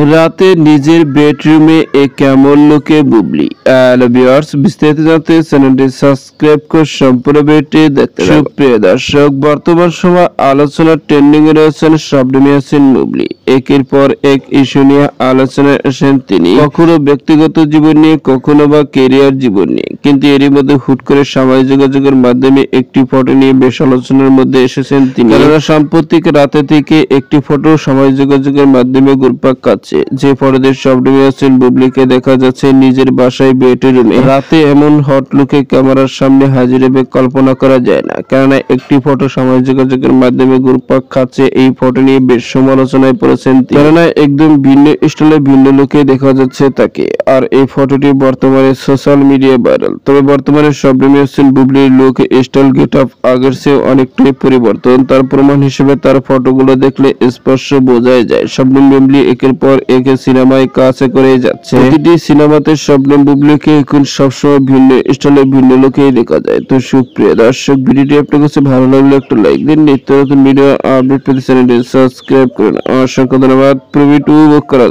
রাতে নিজের বেডরুমে কেমন লুকে বুবলি। হ্যালো ভিউয়ার্স, বিস্তারিত জানতে চ্যানেলটি সাবস্ক্রাইব করে সম্পূর্ণ ভিডিওটি দেখতে থাকুন। সুপ্রিয় দর্শক, বর্তমান সময় আলোচনার ট্রেন্ডিং এ রয়েছেন শবনম ইয়াসমিন বুবলি। একের পর এক ইস্যু নিয়ে আলোচনায় আসেন তিনি, কখনো ব্যক্তিগত জীবন নিয়ে, কখনো বা ক্যারিয়ার জীবন নিয়ে। কিন্তু এরই মধ্যে হুট করে সামাজিক যোগাযোগের মাধ্যমে একটি ফটো নিয়ে বেশ আলোচনার মধ্যে এসেছেন তিনি। কেননা সাম্প্রতিক রাতে থেকে একটি ফটো সামাজিক যোগাযোগের মাধ্যমে ঘুরপাক খাচ্ছে, যে ফটোতে শবনম ইয়াসমিন বুবলিকে দেখা যাচ্ছে নিজের বাসায় বেডরুমে। রাতে এমন হট লুকে ক্যামেরার সামনে হাজির হবে কল্পনা করা যায় না। কেননা একটি ফটো সামাজিক যোগাযোগের মাধ্যমে ঘুরপাক খাচ্ছে, এই ফটো নিয়ে বেশ সমালোচনায় পড়েছেন তিনি। কেননা একদম ভিন্ন স্টাইলে ভিন্ন লুকে দেখা যাচ্ছে তাকে। আর এই ফটোটি বর্তমানে সোশ্যাল মিডিয়ায় ভাইরাল। তবে বর্তমানে শবনম ইয়াসমিন বুবলির লুক স্টাইল গেট আপ আগের চেয়ে অনেকটাই পরিবর্তন। তার প্রমাণ হিসেবে তার ফটোগুলো দেখলে স্পষ্ট বোঝাই যায় শবনম বুবলি একের পর এক সিনেমায় কাজ করে যাচ্ছে। প্রতিটি সিনেমাতে শবনম বুবলিকে এখন সবসময় ভিন্ন স্টাইলে ভিন্ন লুকেই দেখা যায়। তো সুপ্রিয় দর্শক, ভিডিওটি আপনার কাছে ভালো লাগলে একটা লাইক দিন। নিত্য নতুন ভিডিও আপডেট পেতে চ্যানেলটি সাবস্ক্রাইব করুন। অসংখ্য ধন্যবাদ। প্রিভিউ করা